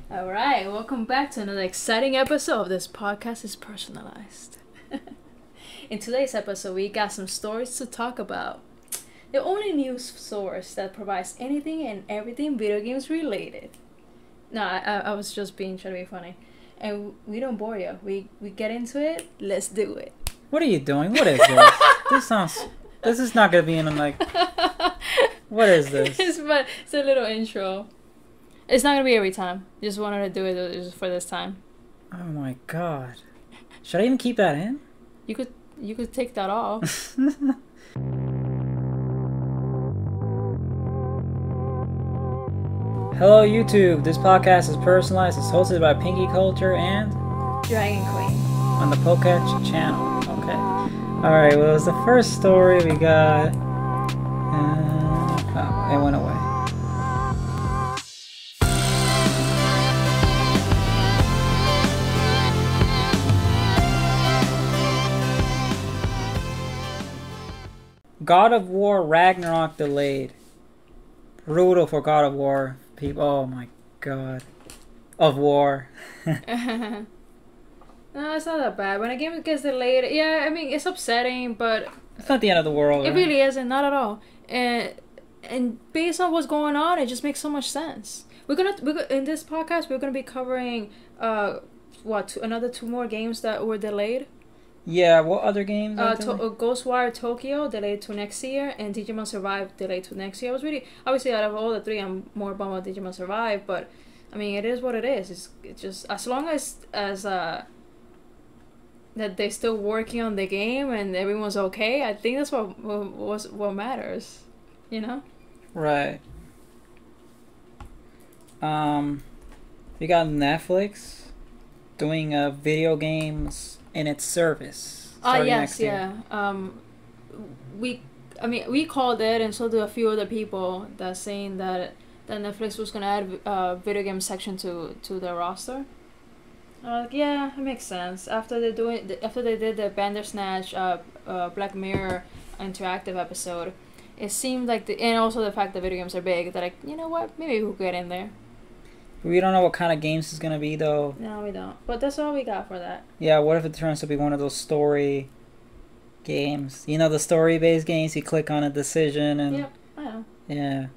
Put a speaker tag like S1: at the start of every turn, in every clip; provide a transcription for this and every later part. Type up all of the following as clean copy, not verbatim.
S1: All right, welcome back to another exciting episode of This Podcast is Personalized. In today's episode, we got some stories to talk about. The only news source that provides anything and everything video games related. No, I was just trying to be funny. And we don't bore you. We get into it. Let's do it.
S2: What are you doing? What is this? This is not going to be in what is this?
S1: It's a little intro. It's not gonna be every time. Just wanted to do it just for this time.
S2: Oh my god! Should I even keep that in?
S1: You could take that off.
S2: Hello YouTube. This podcast is personalized. It's hosted by Pinky Culture and
S1: Dragon Queen
S2: on the Poketch channel. Okay. All right. Well, it was the first story we got. Oh, it went away. God of War Ragnarok delayed. Brutal for God of War people. Oh my god. Of War.
S1: No, it's not that bad. When a game gets delayed, yeah, I mean, it's upsetting, but
S2: it's not the end of the world.
S1: It really isn't, not at all. And based on what's going on, it just makes so much sense. We're gonna in this podcast, we're gonna be covering another 2 more games that were delayed.
S2: Yeah, what other games?
S1: Ghostwire Tokyo delayed to next year, and Digimon Survive delayed to next year. I was really, obviously, out of all the 3, I'm more bummed about Digimon Survive, but I mean, it is what it is. It's just as long as that they're still working on the game and everyone's okay. I think that's what matters, you know?
S2: Right. We got Netflix doing video games in its service.
S1: Yes, yeah. We called it, and so do a few other people that saying that Netflix was gonna add a video game section to their roster. Yeah, it makes sense. After they did the Bandersnatch Black Mirror interactive episode, it seemed like and also the fact that video games are big, that you know what, maybe we'll get in there.
S2: We don't know what kind of games it's gonna be though.
S1: No, we don't. But that's all we got for that.
S2: Yeah, what if it turns to be one of those story games? You know, the story-based games, you click on a decision and...
S1: Yep, I know.
S2: Yeah.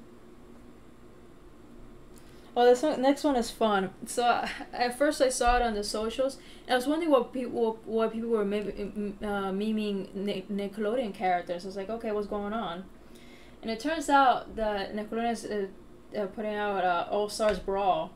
S1: Oh, this next one is fun. So at first I saw it on the socials, and I was wondering what people were memeing Nickelodeon characters. I was like, okay, what's going on? And it turns out that Nickelodeon is putting out All Stars Brawl.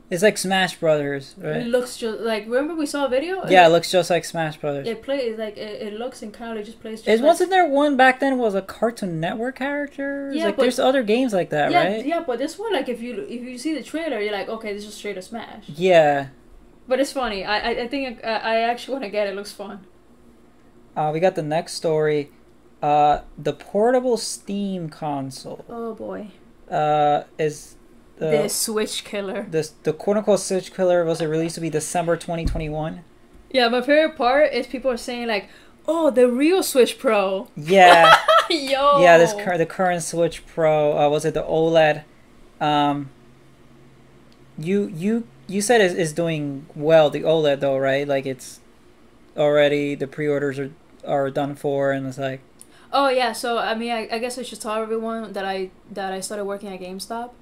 S2: It's like Smash Brothers, right?
S1: It looks just like, remember we saw a video?
S2: Yeah, it looks just like Smash Brothers.
S1: It plays like it looks and kind of just plays.
S2: Wasn't there one back then was a Cartoon Network character?
S1: Yeah,
S2: like there's other games like that, right?
S1: Yeah, but this one, like if you see the trailer, you're like, okay, this is straight to Smash.
S2: Yeah.
S1: But it's funny. I think I actually want to get it. It looks fun.
S2: We got the next story. The portable Steam console.
S1: Oh boy.
S2: Is
S1: the Switch killer.
S2: The quote-unquote Switch killer was released to be December 2021.
S1: Yeah, my favorite part is people are saying like, oh, the real Switch Pro.
S2: Yeah.
S1: Yo.
S2: Yeah, the current Switch Pro, was it the OLED? You said is doing well, the OLED though, right? Like it's already, the pre-orders are done for, and it's like...
S1: Oh yeah, so I mean, I guess I should tell everyone that I started working at GameStop.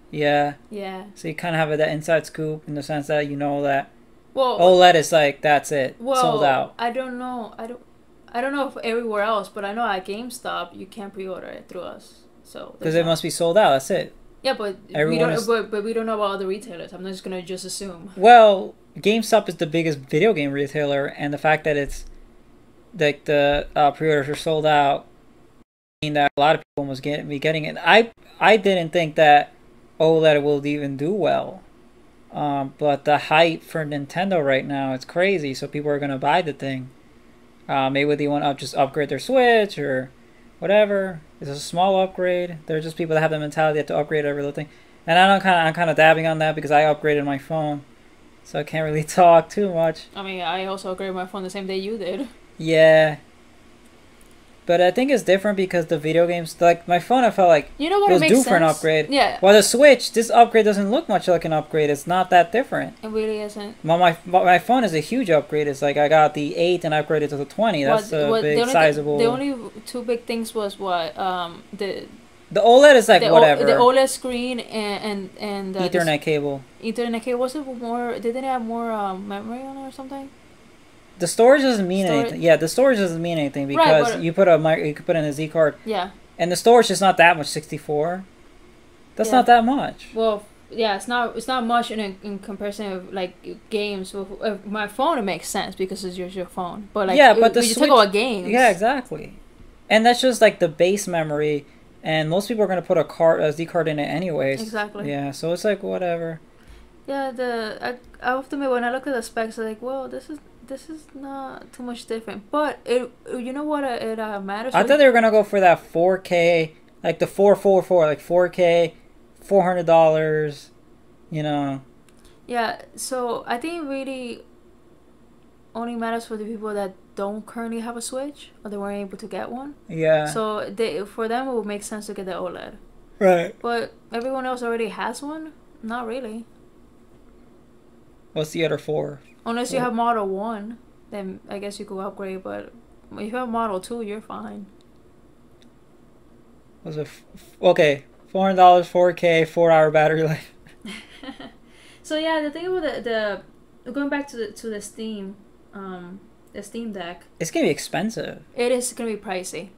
S2: Yeah.
S1: Yeah.
S2: So you kind of have that inside scoop in the sense that you know that
S1: well,
S2: OLED is like, that's it,
S1: well,
S2: sold out.
S1: I don't know if everywhere else, but I know at GameStop you can't pre-order it through us. So
S2: because it must be sold out. That's it.
S1: Yeah, but we don't know about other retailers. I'm just gonna assume.
S2: Well, GameStop is the biggest video game retailer, and the fact that it's like the pre-orders are sold out, mean that a lot of people must be getting it. I didn't think that OLED will even do well, but the hype for Nintendo right now, it's crazy. So people are gonna buy the thing. Maybe they want to just upgrade their Switch or whatever. It's a small upgrade. They're just people that have the mentality to upgrade every little thing. And I'm kind of dabbing on that because I upgraded my phone, so I can't really talk too much.
S1: I mean, I also upgraded my phone the same day you did.
S2: Yeah. But I think it's different because the video games, like my phone, I felt like
S1: You know what?
S2: it
S1: It
S2: was
S1: makes
S2: due
S1: sense.
S2: for an upgrade.
S1: Yeah.
S2: While the Switch, this upgrade doesn't look much like an upgrade. It's not that different.
S1: It really isn't.
S2: My phone is a huge upgrade. It's like I got the 8 and upgraded to the 20. That's a big, sizable.
S1: The only two big things was what
S2: the OLED is like whatever.
S1: The OLED screen and
S2: Ethernet cable.
S1: Ethernet cable, was it more? Didn't it have more memory on it or something?
S2: The storage doesn't mean anything. Yeah, the storage doesn't mean anything because you put you could put in a Z card.
S1: Yeah.
S2: And the storage is not that much. 64. That's not that much.
S1: Well, yeah, it's not much in comparison of like games. With my phone, it makes sense because it's your phone. But like,
S2: yeah, but the
S1: Switch,
S2: Switch,
S1: you talk about games.
S2: Yeah, exactly. And that's just like the base memory. And most people are going to put a Z card in it anyways.
S1: Exactly.
S2: Yeah, so it's like whatever.
S1: Yeah, I have to admit, when I look at the specs, I'm like, well, this is not too much different. But you know what it matters.
S2: I thought they were gonna go for that 4K, like the 444, like 4K, $400. You know.
S1: Yeah, so I think it really only matters for the people that don't currently have a Switch or they weren't able to get one.
S2: Yeah.
S1: So for them it would make sense to get the OLED.
S2: Right.
S1: But everyone else already has one? Not really.
S2: What's the other 4?
S1: Unless you have Model 1, then I guess you could upgrade. But if you have Model 2, you're fine.
S2: Was it okay? $400, 4K, 4-hour battery life.
S1: So yeah, the thing about the going back to the Steam Deck.
S2: It's gonna be expensive.
S1: It is gonna be pricey.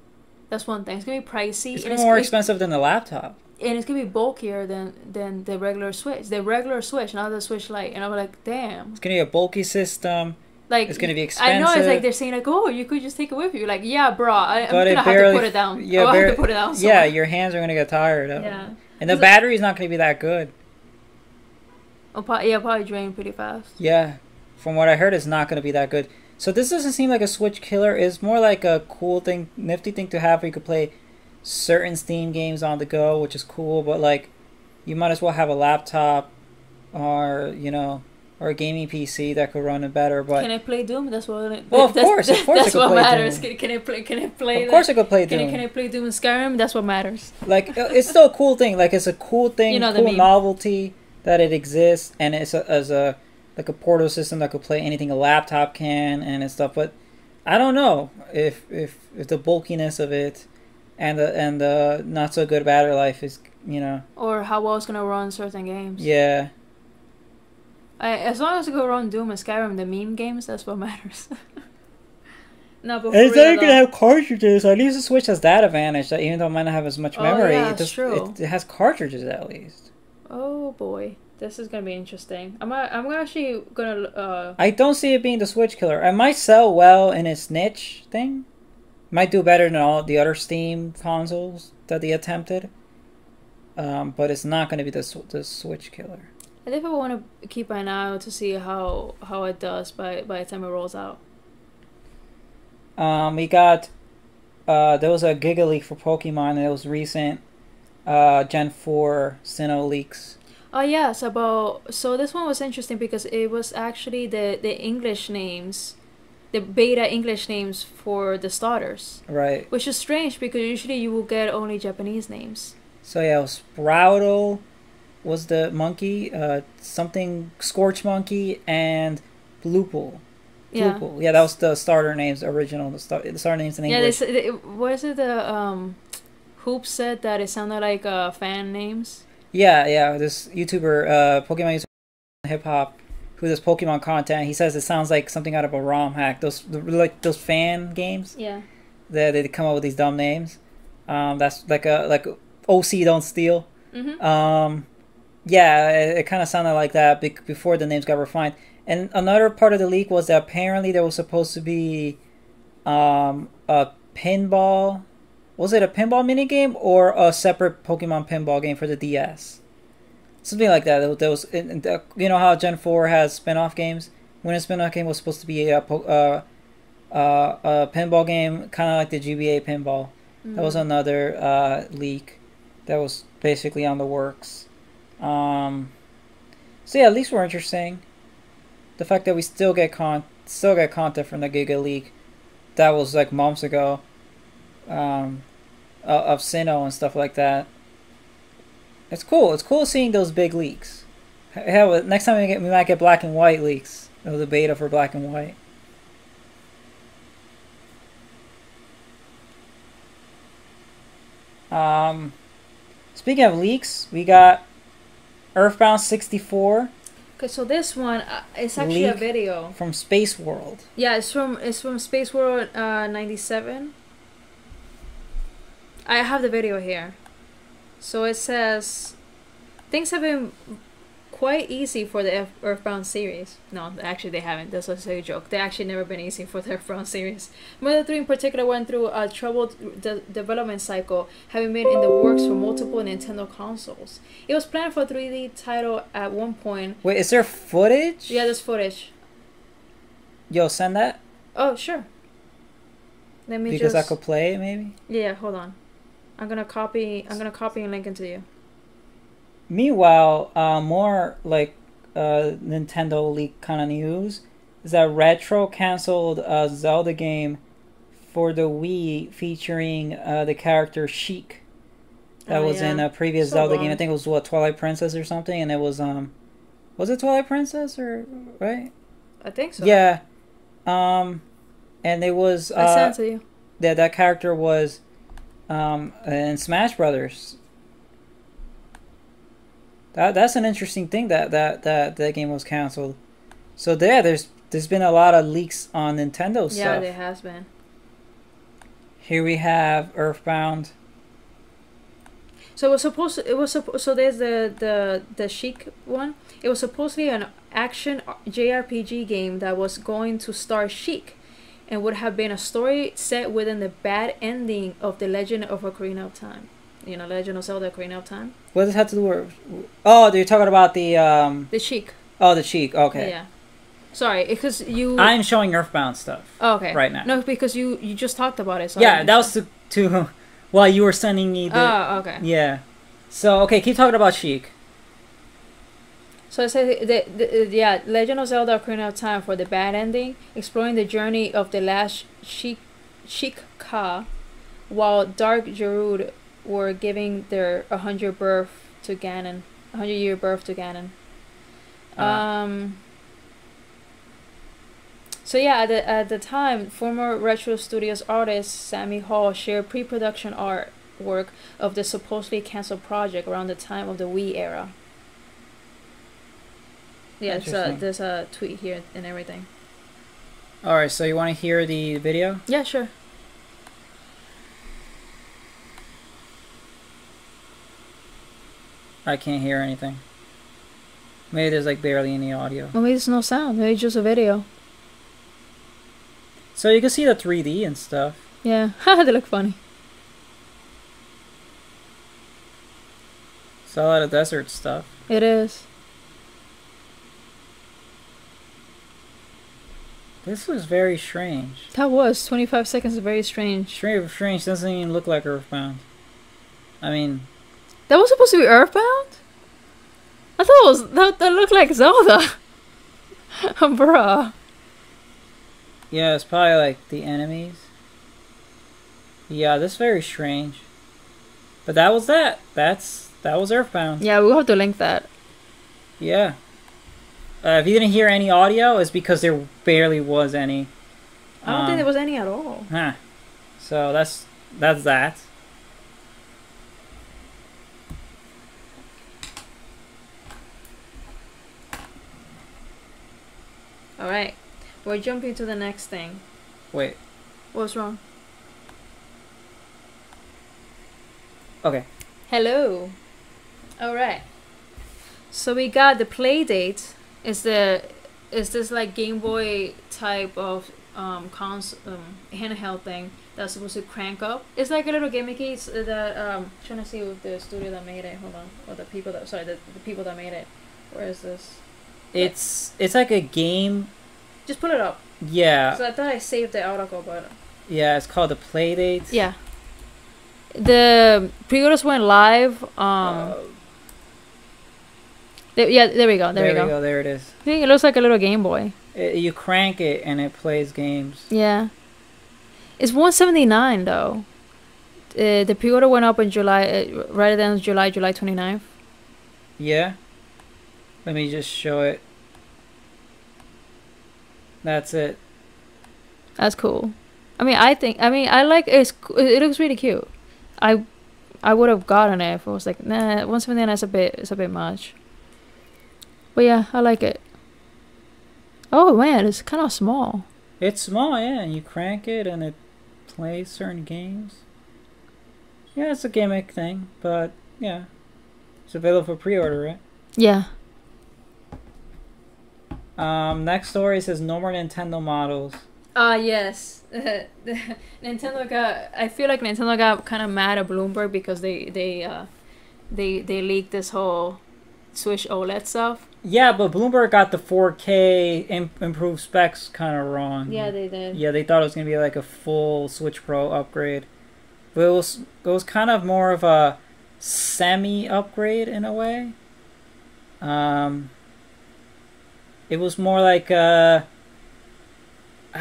S1: That's one thing. It's gonna be pricey.
S2: It's gonna be more expensive than the laptop.
S1: And it's gonna be bulkier than the regular Switch. The regular Switch, not the Switch Lite. And I'm like, damn.
S2: It's gonna be a bulky system.
S1: Like,
S2: it's gonna be expensive.
S1: I know it's like they're saying like, oh, you could just take it with you. Like, yeah, bro, I'm gonna have to put it down.
S2: Yeah,
S1: I'll have to put it down.
S2: Yeah, your hands are gonna get tired of it.
S1: Yeah.
S2: And the battery's not gonna be that good.
S1: Probably drain pretty fast.
S2: Yeah, from what I heard, it's not gonna be that good. So this doesn't seem like a Switch killer. It's more like a cool thing, nifty thing to have where you could play certain Steam games on the go, which is cool. But like, you might as well have a laptop, or or a gaming PC that could run it better. But
S1: can I play Doom? That's what.
S2: Of course,
S1: that's what matters. Can I play?
S2: Of course, I could play Doom.
S1: Can I play Doom and Skyrim? That's what matters.
S2: Like, it's still a cool thing. Like, it's a cool thing, cool novelty that it exists, and it's as a portal system that could play anything a laptop can and stuff. But I don't know if the bulkiness of it and the not so good battery life is
S1: or how well it's gonna run certain games.
S2: Yeah.
S1: As long as it can run Doom and Skyrim, the meme games, that's what matters. No, but
S2: it's not gonna have cartridges. At least the Switch has that advantage that even though it might not have as much memory,
S1: that's true.
S2: It has cartridges at least.
S1: Oh boy, this is gonna be interesting. I'm actually gonna.
S2: I don't see it being the Switch killer. It might sell well in its niche thing. Might do better than all the other Steam consoles that they attempted. But it's not gonna be the Switch killer.
S1: I definitely want to keep an eye out to see how it does by the time it rolls out.
S2: We got there was a Giga leak for Pokemon, and it was recent. Gen 4 Sinnoh leaks.
S1: Oh yes, so this one was interesting because it was actually the English names, the beta English names for the starters.
S2: Right.
S1: Which is strange because usually you will get only Japanese names.
S2: So yeah, Sprouttle was the monkey, something Scorch Monkey, and Bloople.
S1: Yeah.
S2: Yeah, that was the starter names, original, the starter names in English.
S1: Yeah, was it the Hoop said that it sounded like fan names?
S2: Yeah, this YouTuber, Pokemon YouTuber, hip hop, who does Pokemon content, he says it sounds like something out of a ROM hack. Those fan games.
S1: Yeah.
S2: They come up with these dumb names. That's like OC Don't Steal.
S1: Mm-hmm.
S2: Yeah, it kind of sounded like that before the names got refined. And another part of the leak was that apparently there was supposed to be a pinball. Was it a pinball minigame or a separate Pokemon pinball game for the DS? Something like that. There was, you know how Gen 4 has spin-off games? When a spin-off game was supposed to be a pinball game, kind of like the GBA pinball. Mm-hmm. That was another leak that was basically on the works. So yeah, at least we're interesting. The fact that we still get content from the Giga leak, that was like months ago. of Sinnoh and stuff like that. It's cool. It's cool seeing those big leaks. Hell, next time we might get black and white leaks. Of the beta for black and white. Speaking of leaks, we got Earthbound 64.
S1: Okay, so this one it's actually a video
S2: from Space World.
S1: Yeah, it's from Space World 97. I have the video here. So it says things have been quite easy for the Earthbound series. No, actually they haven't. That's a joke. They actually never been easy for the Earthbound series. Mother 3 in particular went through a troubled development cycle, having been in the works for multiple Nintendo consoles. It was planned for a 3D title at one point.
S2: Wait, is there footage?
S1: Yeah, there's footage.
S2: Yo, send that.
S1: Oh, sure. Let me
S2: because I could play it, maybe.
S1: Yeah, hold on. I'm gonna copy and link it to you.
S2: Meanwhile, more like Nintendo leak kind of news is that Retro canceled a Zelda game for the Wii featuring the character Sheik. That was in a previous Zelda game. I think it was what, Twilight Princess or something, and it was it Twilight Princess or right?
S1: I think so.
S2: Yeah. And it was
S1: I sent it to you.
S2: That character was in Smash Brothers. That's an interesting thing that game was canceled. So there's been a lot of leaks on Nintendo stuff.
S1: Yeah, there has been.
S2: Here we have Earthbound.
S1: So it was so there's the Sheik one. It was supposedly an action JRPG game that was going to star Sheik, and would have been a story set within the bad ending of the Legend of Ocarina of Time. You know, Legend of Zelda: Ocarina of Time.
S2: What does it have to do with? Oh, you're talking about the
S1: Sheik.
S2: Oh, the Sheik. Okay.
S1: Yeah. Sorry, because you.
S2: I'm showing Earthbound stuff.
S1: Oh, okay.
S2: Right now.
S1: No, because you just talked about it. So
S2: yeah, that was to while you were sending me the.
S1: Oh, okay.
S2: Yeah. So okay, keep talking about Sheik.
S1: So it says yeah, Legend of Zelda: Ocarina of Time for the bad ending, exploring the journey of the last Sheik Ka, while Dark Gerudo were giving their 100-year birth to Ganon. So yeah, at the time, former Retro Studios artist Sammy Hall shared pre-production artwork of the supposedly canceled project around the time of the Wii era. Yeah, there's a tweet here and everything.
S2: Alright, so you want to hear the video?
S1: Yeah, sure.
S2: I can't hear anything. Maybe there's like barely any audio.
S1: Well, maybe there's no sound. Maybe it's just a video.
S2: So you can see the 3D and stuff.
S1: Yeah, they look funny.
S2: It's a lot of desert stuff.
S1: It is.
S2: This was very strange.
S1: That was 25 seconds. Very strange.
S2: Strange doesn't even look like Earthbound. I mean,
S1: that was supposed to be Earthbound? I thought it was that looked like Zelda. Bruh.
S2: Yeah, it's probably like the enemies. Yeah, this is very strange. But that was that. That was Earthbound.
S1: Yeah, we'll have to link that.
S2: Yeah. If you didn't hear any audio, it's because there barely was any.
S1: I don't think there was any at all.
S2: Huh. So that's that.
S1: Alright. We're jumping to the next thing.
S2: Wait.
S1: What's wrong?
S2: Okay.
S1: Hello. Alright. So we got the Playdate. Is this like Game Boy type of handheld thing that's supposed to crank up? It's like a little gimmicky. It's trying to see with the studio that made it. Hold on. Or the people that the people that made it. Where is this?
S2: It's like a game.
S1: Just pull it up.
S2: Yeah.
S1: So I thought I saved the article, but
S2: yeah, it's called the Playdate.
S1: Yeah. The pre-orders went live. There we go. There we go.
S2: There it is.
S1: I think it looks like a little Game Boy.
S2: You crank it and it plays games.
S1: Yeah. It's $179 though. the pre-order went up in July, right at the end of July 29th.
S2: Yeah. Let me just show it. That's it.
S1: That's cool. I mean, I like it. It looks really cute. I would have gotten it if it was like, nah, 179 is a bit much. But yeah, I like it. Oh man, it's kind of small.
S2: It's small, yeah, and you crank it and it plays certain games. Yeah, it's a gimmick thing, but yeah. It's available for pre-order, right?
S1: Yeah.
S2: Next story says no more Nintendo models.
S1: Yes. Nintendo got. I feel like Nintendo got kind of mad at Bloomberg because they leaked this whole Switch OLED stuff.
S2: Yeah, but Bloomberg got the 4K improved specs kind of wrong.
S1: Yeah, they did.
S2: Yeah, they thought it was gonna be like a full Switch Pro upgrade, but it was kind of more of a semi upgrade in a way. It was more like I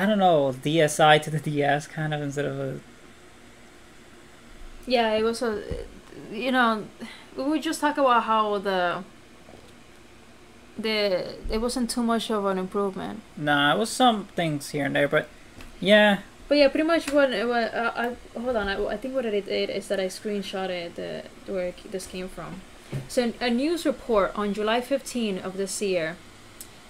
S2: don't know, DSi to the DS kind of instead of a.
S1: Yeah, it was a. You know, we just talk about how it wasn't too much of an improvement.
S2: Nah, it was some things here and there, but yeah.
S1: But yeah, pretty much what hold on. I think what I did is that I screenshotted where this came from. So a news report on July 15 of this year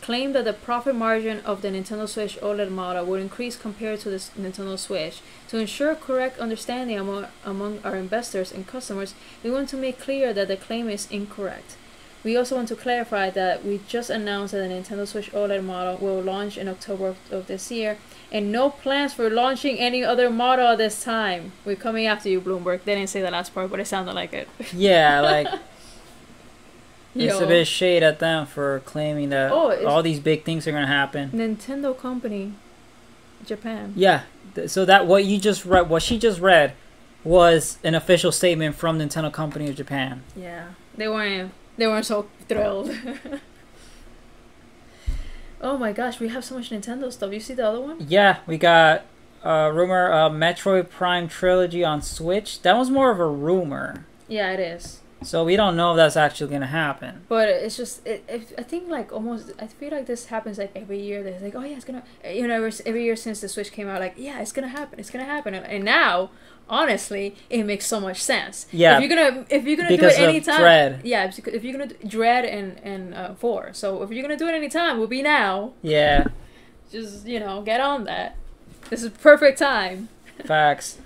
S1: claimed that the profit margin of the Nintendo Switch OLED model would increase compared to the Nintendo Switch. To ensure correct understanding among our investors and customers, we want to make clear that the claim is incorrect. We also want to clarify that we just announced that the Nintendo Switch OLED model will launch in October of this year, and no plans for launching any other model at this time. We're coming after you, Bloomberg. They didn't say the last part, but it sounded like it.
S2: Yeah, like it's
S1: Yo.
S2: a bit of shade at them for claiming that all these big things are gonna happen.
S1: Nintendo company, Japan.
S2: Yeah, so that what she just read, was an official statement from Nintendo Company of Japan.
S1: Yeah, they weren't so thrilled. Oh my gosh, we have so much Nintendo stuff. You see the other one?
S2: Yeah, we got rumor Metroid Prime Trilogy on Switch. That was more of a rumor.
S1: Yeah, it is.
S2: So we don't know if that's actually gonna happen.
S1: But it's just, I think like almost, I feel like this happens like every year. They're like, oh yeah, it's gonna, you know, every year since the Switch came out, like, yeah, it's gonna happen. And now, honestly, it makes so much sense.
S2: Yeah.
S1: If you're gonna do it anytime. Dread. Yeah, if you're gonna Dread and 4. So if you're gonna do it anytime, will be now.
S2: Yeah.
S1: Just, you know, get on that. This is perfect time.
S2: Facts.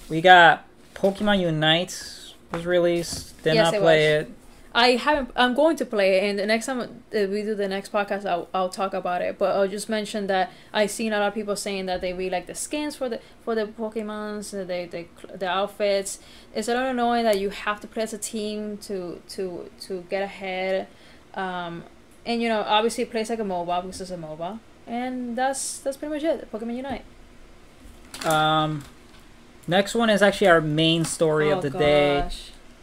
S2: We got Pokemon Unite was released. Did not play it.
S1: I haven't. I'm going to play it, and the next time we do the next podcast, I'll talk about it. But I'll just mention that I've seen a lot of people saying that they really like the skins for the Pokemons, the outfits. It's a little annoying that you have to play as a team to get ahead, and you know, obviously it plays like a MOBA because it's a MOBA, and that's pretty much it. Pokemon Unite.
S2: Next one is actually our main story of the day.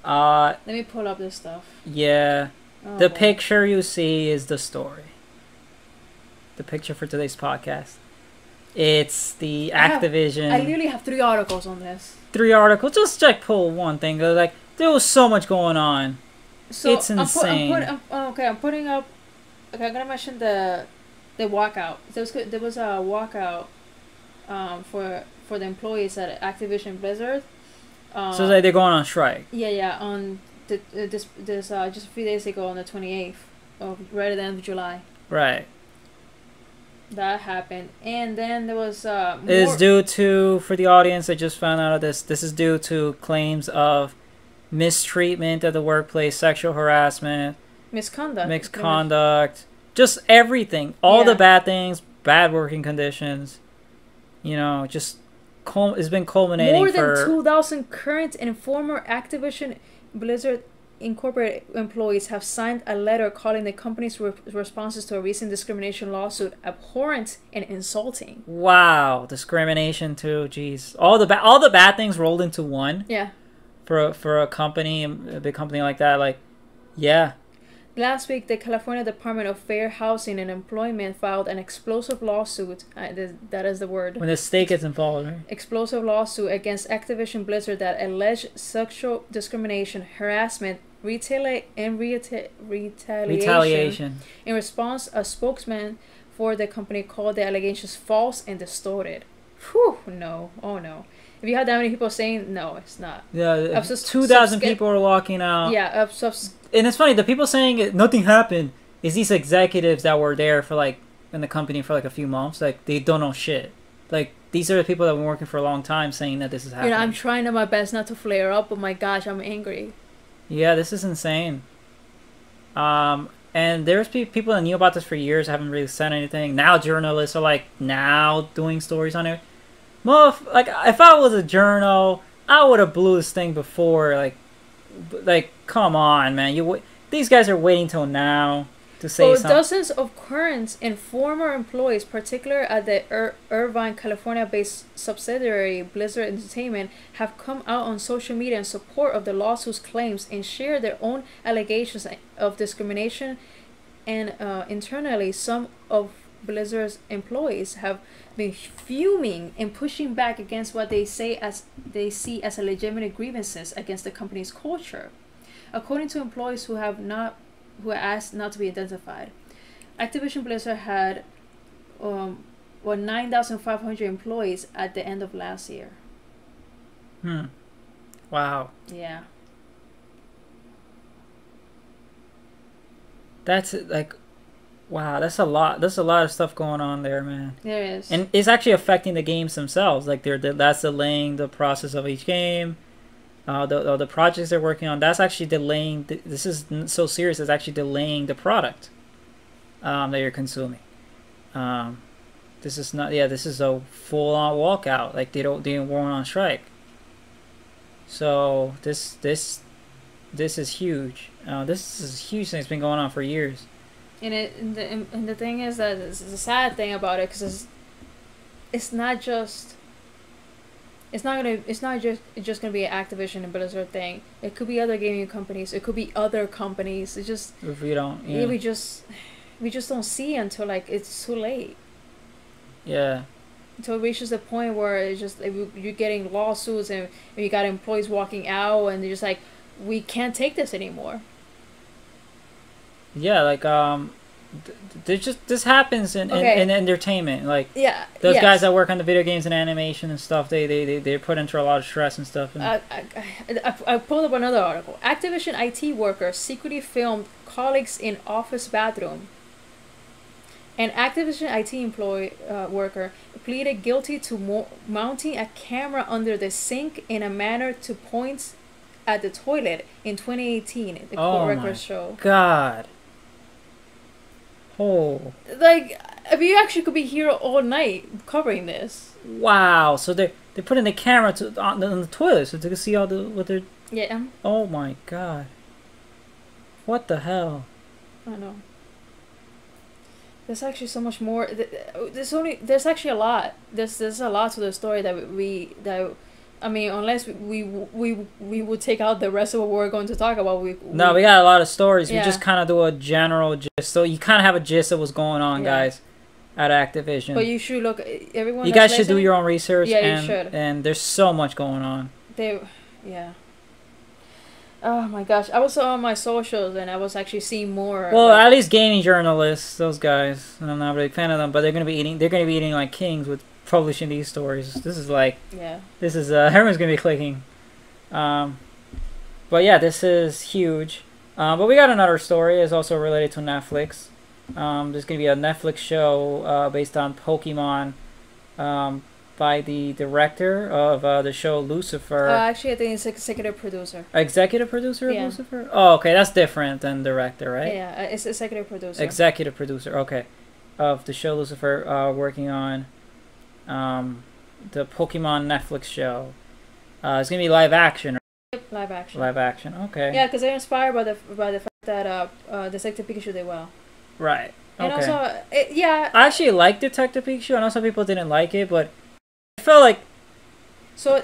S1: Let me pull up this stuff.
S2: Yeah. The picture you see is the story. The picture for today's podcast. It's the Activision.
S1: I literally have 3 articles on this.
S2: 3 articles. Just pull one thing. Like, there was so much going on. So it's insane.
S1: I'm putting up. Okay, I'm gonna mention the walkout. There was a walkout for the employees at Activision Blizzard.
S2: So they're going on strike.
S1: Yeah. On this just a few days ago, on the 28th, right at the end of July.
S2: Right.
S1: That happened, and then there was.
S2: It is due to, for the audience that just found out of this. This is due to claims of mistreatment at the workplace, sexual harassment, misconduct, just everything, all the bad things, bad working conditions. You know, just. It's been culminating
S1: more than 2,000 current and former Activision Blizzard Incorporated employees have signed a letter calling the company's responses to a recent discrimination lawsuit abhorrent and insulting.
S2: Wow, discrimination too. Jeez, all the bad things rolled into one.
S1: Yeah.
S2: For a company, a big company like that, like, yeah.
S1: Last week, the California Department of Fair Housing and Employment filed an explosive lawsuit. That is the word.
S2: When the state gets involved, right?
S1: Explosive lawsuit against Activision Blizzard that alleged sexual discrimination, harassment, retaliation. In response, a spokesman for the company called the allegations false and distorted. Whew, no. Oh, no. If you had that many people saying, no, it's not.
S2: Yeah, 2,000 people are walking out.
S1: Yeah.
S2: And it's funny, the people saying nothing happened is these executives that were there for like, in the company for like a few months. Like, they don't know shit. Like, these are the people that have been working for a long time saying that this is happening.
S1: I'm trying my best not to flare up, but my gosh, I'm angry.
S2: Yeah, this is insane. And there's people that knew about this for years, haven't really said anything. Now journalists are like, now doing stories on it. Well, like, if I was a journal, I would have blew this thing before. Like, come on, man. These guys are waiting till now to say something.
S1: Dozens of current and former employees, particularly at the Irvine, California-based subsidiary Blizzard Entertainment, have come out on social media in support of the lawsuit's claims and shared their own allegations of discrimination. And internally, some of Blizzard's employees have been fuming and pushing back against what they see as a legitimate grievances against the company's culture, according to employees who asked not to be identified. Activision Blizzard had 9,500 employees at the end of last year.
S2: Wow.
S1: Yeah.
S2: That's like, wow, that's a lot. There's a lot of stuff going on there, man.
S1: There is.
S2: And it's actually affecting the games themselves. Like, that's delaying the process of each game. The projects they're working on, that's actually delaying. This is so serious. It's actually delaying the product that you're consuming. This is not. Yeah, this is a full-on walkout. Like, they weren't on strike. So this is huge. This is a huge thing. It's been going on for years.
S1: And the thing is that the sad thing about it, because it's not just gonna be an Activision and Blizzard thing. It could be other gaming companies. It could be other companies. It's just,
S2: if we don't,
S1: yeah, we just don't see until like it's too late.
S2: Yeah.
S1: Until it reaches the point where it's just you're getting lawsuits and you got employees walking out and they're just like, we can't take this anymore.
S2: Yeah, like this happens in entertainment. Like,
S1: yeah,
S2: those guys that work on the video games and animation and stuff, they're put into a lot of stress and stuff. And
S1: I pulled up another article. Activision IT worker secretly filmed colleagues in office bathroom. An Activision IT employee worker pleaded guilty to mounting a camera under the sink in a manner to point at the toilet in 2018. The court records show.
S2: God. Oh.
S1: Like, we actually could be here all night covering this.
S2: Wow. So they're putting the camera on the toilet so they can see what they're.
S1: Yeah.
S2: Oh my God. What the hell?
S1: I know. There's actually so much more. There's actually a lot. There's a lot to the story that I mean, unless we would take out the rest of what we're going to talk about. We
S2: got a lot of stories. Yeah. We just kind of do a general gist. So you kind of have a gist of what's going on, guys, at Activision.
S1: But you should look. Everyone.
S2: You guys should do your own research.
S1: Yeah, you should.
S2: And there's so much going on.
S1: Yeah. Oh my gosh! I was on my socials and I was actually seeing more.
S2: Well, at least gaming journalists, those guys. I'm not a big fan of them, but they're gonna be eating like kings with publishing these stories. This is like, this is everyone's gonna be clicking. But yeah, this is huge. But we got another story. It's also related to Netflix. There's gonna be a Netflix show based on Pokemon, by the director of the show Lucifer.
S1: Actually, I think it's executive producer.
S2: Executive producer of Lucifer? Oh, okay, that's different than director, right?
S1: Yeah, it's executive producer.
S2: Executive producer, okay, of the show Lucifer, working on the Pokemon Netflix show. It's gonna be live action.
S1: Right? Live action.
S2: Live action, okay.
S1: Yeah, because they're inspired by the fact that Detective Pikachu did well.
S2: Right.
S1: And
S2: okay.
S1: also,
S2: I actually liked Detective Pikachu. I know some people didn't like it, but I felt like.
S1: So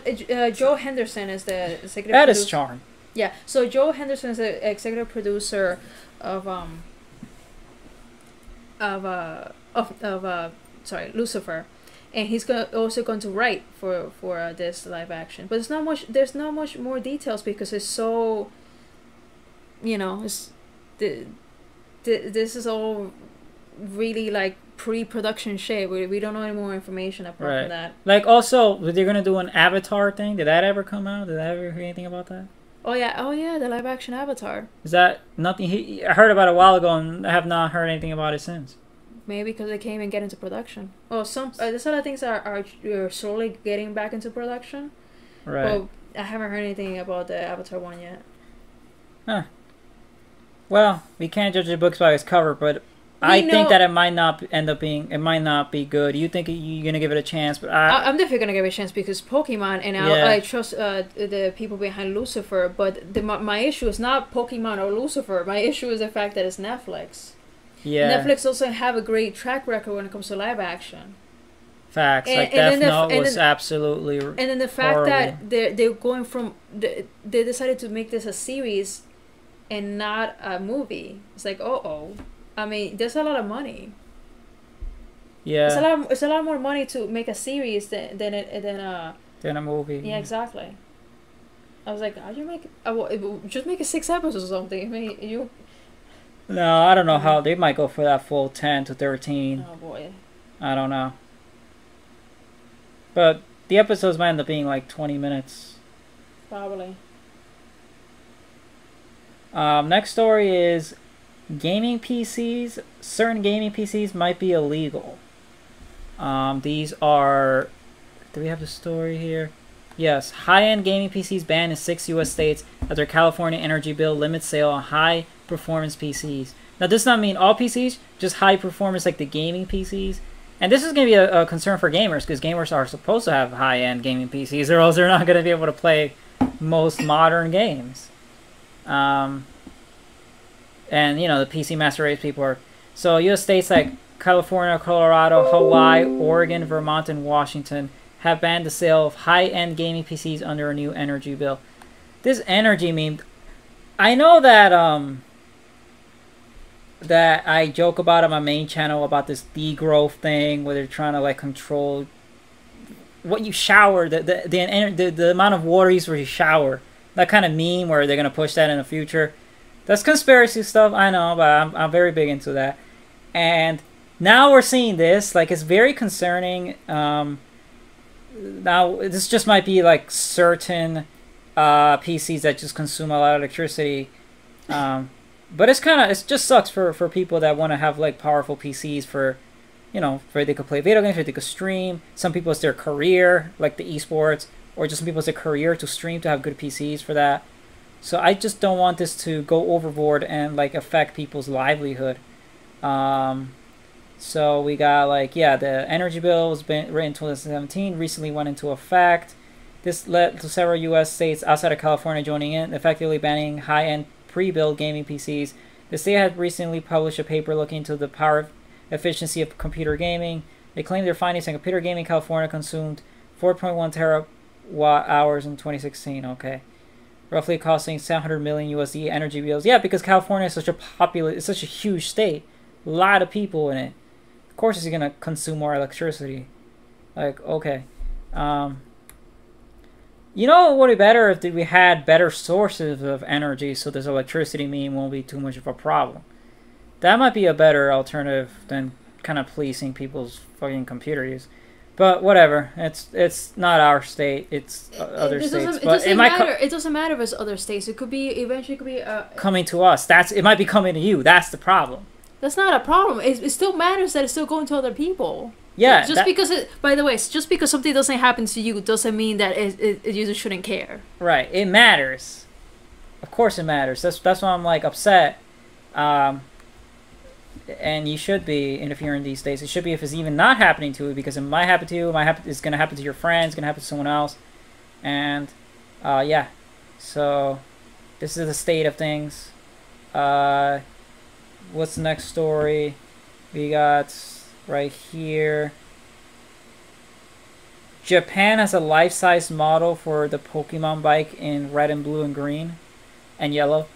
S1: Joe Henderson is the executive
S2: that
S1: producer.
S2: Is charm.
S1: Yeah. So Joe Henderson is the executive producer of sorry, Lucifer, and he's also going to write for this live action. But it's not much. There's not much more details because it's so. It's this is all really like pre-production shit. We don't know any more information apart from that.
S2: Like also, they're gonna do an Avatar thing. Did that ever come out? Did I ever hear anything about that?
S1: Oh yeah, the live action Avatar.
S2: Is that nothing? I heard about it a while ago, and I have not heard anything about it since.
S1: Maybe because they can't even get into production. Oh, there's a lot of things are slowly getting back into production.
S2: Right.
S1: But I haven't heard anything about the Avatar one yet.
S2: Huh. Well, we can't judge the books by its cover, but I think that it might not end up being. It might not be good. You think you're gonna give it a chance, but
S1: I'm definitely gonna give it a chance because Pokemon, and I trust the people behind Lucifer. But my issue is not Pokemon or Lucifer. My issue is the fact that it's Netflix. Yeah. Netflix also have a great track record when it comes to live action.
S2: Facts. Like Death Note was absolutely.
S1: And then the fact that they're going from they decided to make this a series, and not a movie. It's like I mean, there's a lot of money. Yeah. It's a lot more money to make a series than
S2: a movie.
S1: Yeah, exactly. I was like, how'd you make just make it 6 episodes or something? I mean, you.
S2: No, I don't know how they might go for that full 10 to 13.
S1: Oh boy.
S2: I don't know. But the episodes might end up being like 20 minutes.
S1: Probably.
S2: Next story is gaming PCs. Certain gaming PCs might be illegal. These are... Do we have the story here? Yes. High-end gaming PCs banned in 6 U.S. states after California energy bill limits sale on high-performance PCs. Now, this does not mean all PCs, just high-performance like the gaming PCs. And this is going to be a concern for gamers because gamers are supposed to have high-end gaming PCs or else they're not going to be able to play most modern games. And, the PC master race people are... So, U.S. states like California, Colorado, Hawaii, Oregon, Vermont, and Washington have banned the sale of high-end gaming PCs under a new energy bill. This energy meme... I know that, that I joke about on my main channel about this degrowth thing where they're trying to, like, control what you shower, the amount of water you use for your shower. That kind of meme where they're going to push that in the future. That's conspiracy stuff, I know, but I'm very big into that. And now we're seeing this, like, it's very concerning. Now, this just might be, like, certain PCs that just consume a lot of electricity. But it just sucks for people that want to have, like, powerful PCs for, where they could play video games, where they could stream. Some people, it's their career, like the esports, or just some people, it's their career to stream, to have good PCs for that. So I just don't want this to go overboard and, like, affect people's livelihood. So we got, like, the energy bill was written in 2017, recently went into effect. This led to several U.S. states outside of California joining in, effectively banning high-end pre-built gaming PCs. The state had recently published a paper looking into the power efficiency of computer gaming. They claimed their findings in computer gaming in California consumed 4.1 terawatt hours in 2016. Okay. Roughly costing 700 million USD energy bills. Yeah, because California is such it's such a huge state. A lot of people in it. Of course it's going to consume more electricity. Like, okay. It would be better if we had better sources of energy so this electricity meme won't be too much of a problem. That might be a better alternative than kind of policing people's fucking computer use. But whatever, it's not our state. It's other states.
S1: It doesn't matter if it's other states. It could be eventually
S2: coming to us. It might be coming to you. That's the problem.
S1: That's not a problem. It still matters that it's still going to other people.
S2: Yeah.
S1: By the way, just because something doesn't happen to you doesn't mean that you just shouldn't care.
S2: Right. It matters. Of course, it matters. That's why I'm, like, upset. And you should be interfering these days. It should be if it's even not happening to you, because it might happen to you. It's going to happen to your friends. It's going to happen to someone else. And, yeah. So, this is the state of things. What's the next story? We got right here. Japan has a life-size model for the Pokemon bike in red and blue and green. and yellow.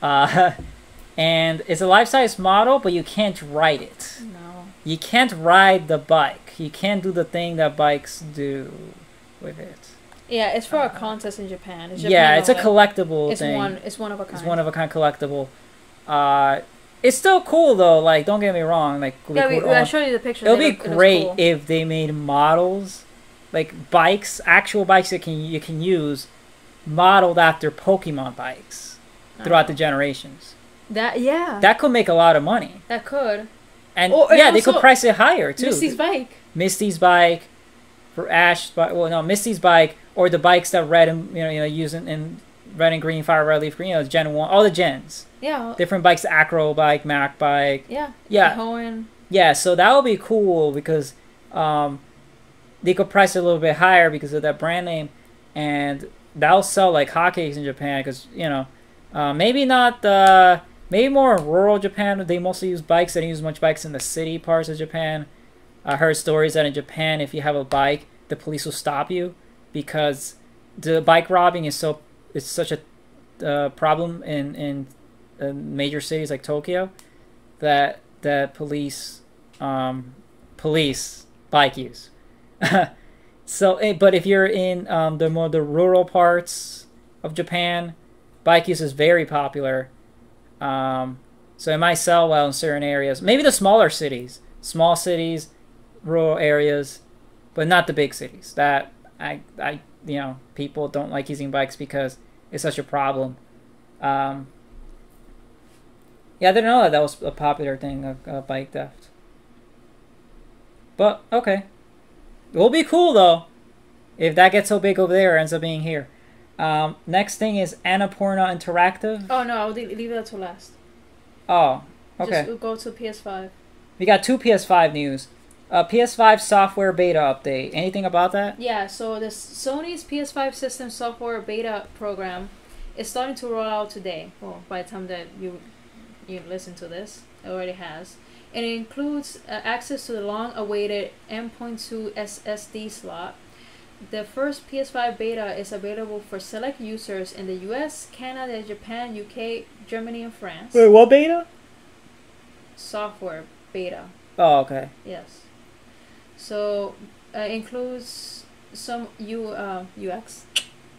S2: And it's a life-size model, but you can't ride it.
S1: No.
S2: You can't ride the bike. You can't do the thing that bikes do with it.
S1: Yeah, it's for a contest in Japan.
S2: Yeah, it's a collectible thing.
S1: It's one of a kind.
S2: It's one of a kind collectible. It's still cool though. Like, don't get me wrong. Like,
S1: yeah, I'll show you the picture.
S2: It'll be great if they made models, like bikes, actual bikes that you can use, modeled after Pokemon bikes throughout the generations. That could make a lot of money.
S1: That could.
S2: And they could price it higher too.
S1: Misty's bike.
S2: For Ash's bike. Well, no, Misty's bike, or the bikes that Red and using in Red and Green, Fire Red, Leaf Green. Gen 1, all the gens.
S1: Yeah.
S2: Different bikes: Acro bike, Mac bike.
S1: Yeah.
S2: Yeah.
S1: Hoenn.
S2: Yeah. So that would be cool because they could price it a little bit higher because of that brand name, and that'll sell like hotcakes in Japan. Because maybe not maybe more in rural Japan. They mostly use bikes. They don't use much bikes in the city parts of Japan. I heard stories that in Japan, if you have a bike, the police will stop you because the bike robbing is such a problem in major cities like Tokyo that police bike use. So, but if you're in the rural parts of Japan, bike use is very popular. So it might sell well in certain areas. Maybe the smaller cities, small cities. Rural areas, but not the big cities. That people don't like using bikes because it's such a problem. I didn't know that was a popular thing of bike theft. But okay, it will be cool though if that gets so big over there, ends up being here. Next thing is Annapurna Interactive.
S1: Oh no, I'll leave that to last.
S2: Oh, okay.
S1: Just go to PS5.
S2: We got 2 PS5 news. PS5 software beta update. Anything about that?
S1: Yeah, so the Sony's PS5 system software beta program is starting to roll out today. Well, by the time that you listen to this, it already has. And it includes access to the long-awaited M.2 SSD slot. The first PS5 beta is available for select users in the US, Canada, Japan, UK, Germany, and France.
S2: Wait, what beta?
S1: Software beta.
S2: Oh, okay.
S1: Yes. So includes some UX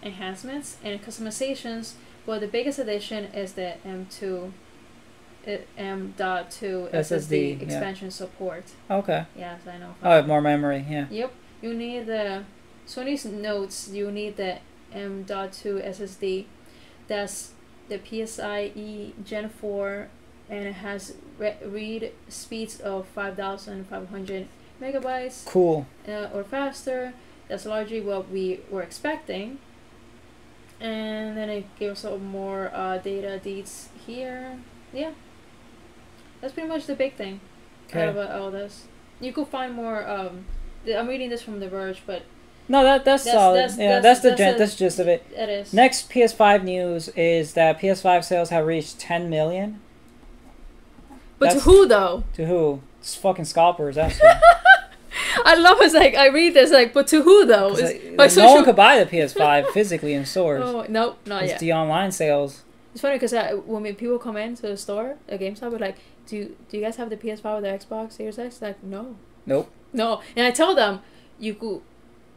S1: enhancements and customizations, but the biggest addition is the M.2 SSD expansion support. Okay. Yes, I know.
S2: Oh, more memory, yeah.
S1: Yep. You need the Sony's notes. You need the M.2 SSD. That's the PCIe Gen 4, and it has read speeds of 5,500 megabytes.
S2: Cool.
S1: Or faster. That's largely what we were expecting. And then it gives some more data deets here. Yeah. That's pretty much the big thing out of all this. You could find more. I'm reading this from The Verge, but
S2: no, that's solid. That's the gist of it.
S1: It is.
S2: Next PS5 news is that PS5 sales have reached 10 million.
S1: But to who though?
S2: To who? It's fucking scalpers. That's what.
S1: I love it. Like I read this, like, but to who though?
S2: No one could buy the PS5 physically in stores.
S1: Oh no, not yet.
S2: It's the online sales.
S1: It's funny because when people come into the store, a GameStop, we're like, do you guys have the PS5 or the Xbox Series X? Like, no.
S2: Nope.
S1: No, and I tell them, you could,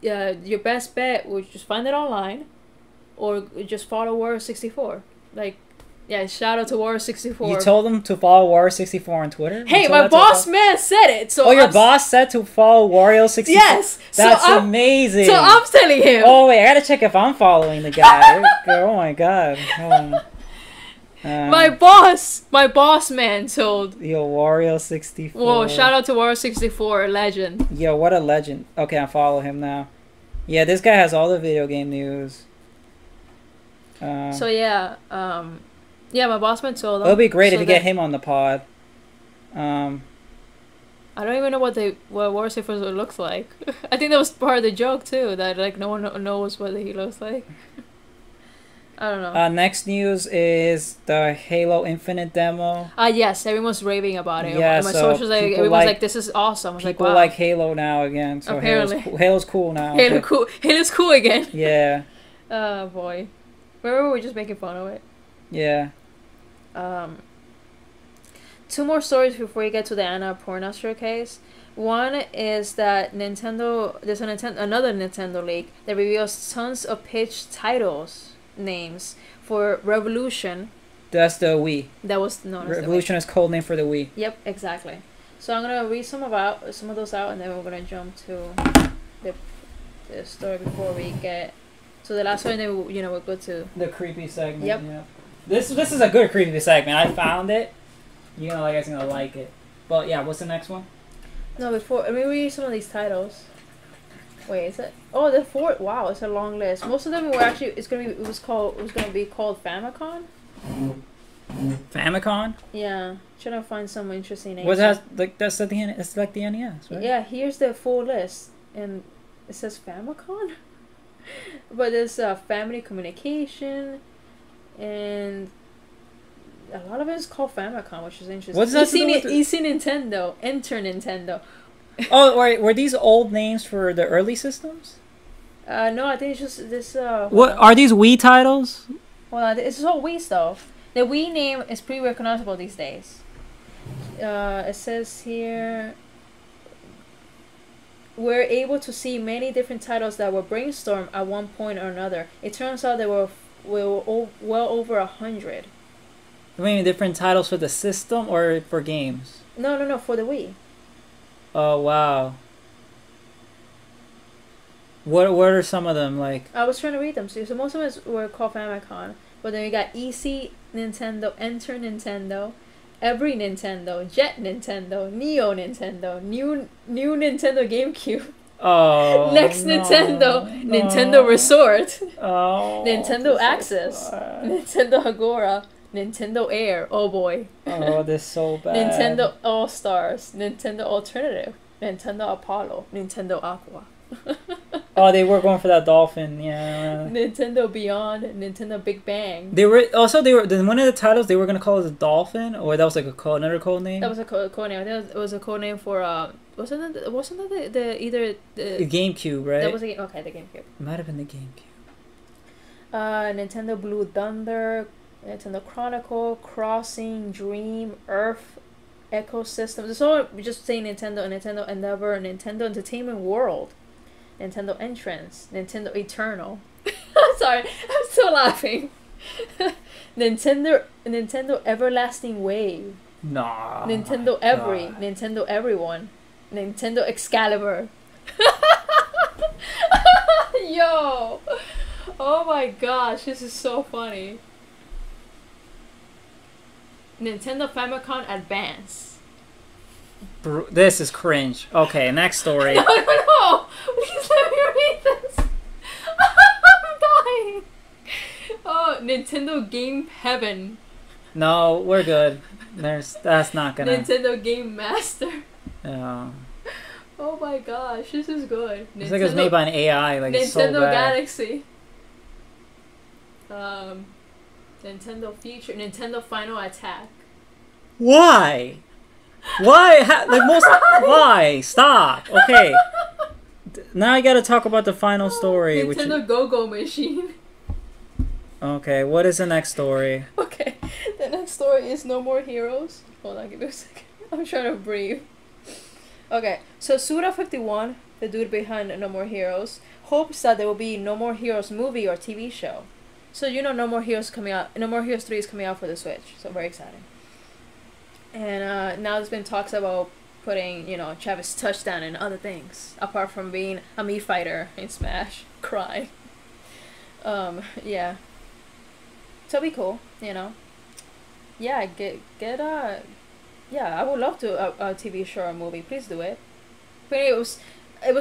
S1: your best bet was just find it online, or just follow Warrior 64. Like, yeah, shout out to Warrior 64.
S2: You told them to follow Warrior 64 on Twitter?
S1: Hey, my boss man said it. So
S2: your boss said to follow Wario 64?
S1: Yes.
S2: That's amazing.
S1: So I'm telling him.
S2: Oh, wait, I gotta check if I'm following the guy. Oh my god.
S1: My boss man told.
S2: Yo, Wario 64.
S1: Whoa, shout out to Wario 64, a legend.
S2: Yo, what a legend. Okay, I follow him now. Yeah, this guy has all the video game news.
S1: So yeah, my boss man told him.
S2: It would be great if you get him on the pod.
S1: I don't even know what Wario 64 looks like. I think that was part of the joke too, that like no one knows what he looks like. I don't know.
S2: Next news is the Halo Infinite demo.
S1: Yes, everyone's raving about it.
S2: Yeah,
S1: on my socials, everyone's like, "This is awesome." I was
S2: people
S1: like, wow.
S2: like Halo now again. So
S1: apparently,
S2: Halo's cool now.
S1: Halo's cool again.
S2: Yeah.
S1: Oh boy, remember we were just making fun of it.
S2: Yeah.
S1: Two more stories before we get to the Annapurna showcase. One is that there's another Nintendo leak that reveals tons of pitch titles names for Revolution.
S2: That's the Wii.
S1: That was known as
S2: Revolution is code name for the Wii.
S1: Yep, exactly. So I'm gonna read some of those out, and then we're gonna jump to the story before we get to the last one. And then we'll go to
S2: the creepy segment.
S1: Yep.
S2: Yeah. This is a good creepy segment. I found it. You know, I guess you're gonna like it. But yeah, what's the next one?
S1: No, before let me read some of these titles. Wait, is it? Oh, the four. Wow, it's a long list. Most of them were actually. It was gonna be called Famicom.
S2: Famicom?
S1: Yeah, trying to find some interesting names.
S2: What that like? That's like it's like the NES, right?
S1: Yeah, here's the full list, and it says Famicom, but there's family communication, and a lot of it is called Famicom, which is interesting.
S2: What's that?
S1: Easy Nintendo, Enter Nintendo.
S2: Oh, were these old names for the early systems?
S1: No, I think it's just this.
S2: What are these Wii titles?
S1: Well, it's all Wii stuff. The Wii name is pretty recognizable these days. It says here, we're able to see many different titles that were brainstormed at one point or another. It turns out there were well over 100.
S2: You mean different titles for the system or for games?
S1: No, for the Wii.
S2: Oh wow. What are some of them like?
S1: I was trying to read them. So most of them were called Famicom, but then we got Easy Nintendo, Enter Nintendo, Every Nintendo, Jet Nintendo, Neo Nintendo, New Nintendo GameCube.
S2: Oh.
S1: Next
S2: no,
S1: Nintendo,
S2: no.
S1: Nintendo Resort,
S2: Oh.
S1: Nintendo Access, Nintendo Agora, Nintendo Air. Oh boy.
S2: Oh, this is so bad.
S1: Nintendo All Stars, Nintendo Alternative, Nintendo Apollo, Nintendo Aqua.
S2: Oh, they were going for that dolphin, yeah.
S1: Nintendo Beyond, Nintendo Big Bang.
S2: They were one of the titles they were gonna call it the dolphin, or that was like another code name.
S1: That was a code name. I think it was a code name for wasn't that the either the
S2: GameCube, right?
S1: That was the GameCube.
S2: It might have been the GameCube.
S1: Nintendo Blue Thunder, Nintendo Chronicle, Crossing, Dream, Earth, Ecosystem. It's all just saying Nintendo Endeavor, Nintendo Entertainment World, Nintendo Entrance, Nintendo Eternal. Sorry, I'm still laughing. Nintendo Everlasting Wave.
S2: Nah.
S1: Nintendo Every, God. Nintendo Everyone, Nintendo Excalibur. Yo! Oh my gosh, this is so funny. Nintendo Famicom Advance.
S2: This is cringe. Okay, next story.
S1: No! Please let me read this. I'm dying. Oh, Nintendo Game Heaven.
S2: No, we're good. That's not gonna.
S1: Nintendo Game Master.
S2: Yeah.
S1: Oh my gosh, this is good.
S2: It's like it was made by an AI. Like
S1: Nintendo
S2: it's so bad.
S1: Galaxy. Nintendo Future. Nintendo Final Attack.
S2: Why? Why? Why? Stop. Okay. Now I gotta talk about the final story.
S1: Nintendo Go-Go Machine.
S2: Okay, what is the next story?
S1: Okay, the next story is No More Heroes. Hold on, give me a second. I'm trying to breathe. Okay, so Suda51, the dude behind No More Heroes, hopes that there will be No More Heroes movie or TV show. So No More Heroes coming out. No More Heroes 3 is coming out for the Switch, so very exciting. And now there's been talks about putting, Travis Touchdown and other things, apart from being a Mii fighter in Smash. Cry. Yeah. So it'll be cool, Yeah, yeah, I would love to a TV show or movie. Please do it. But it was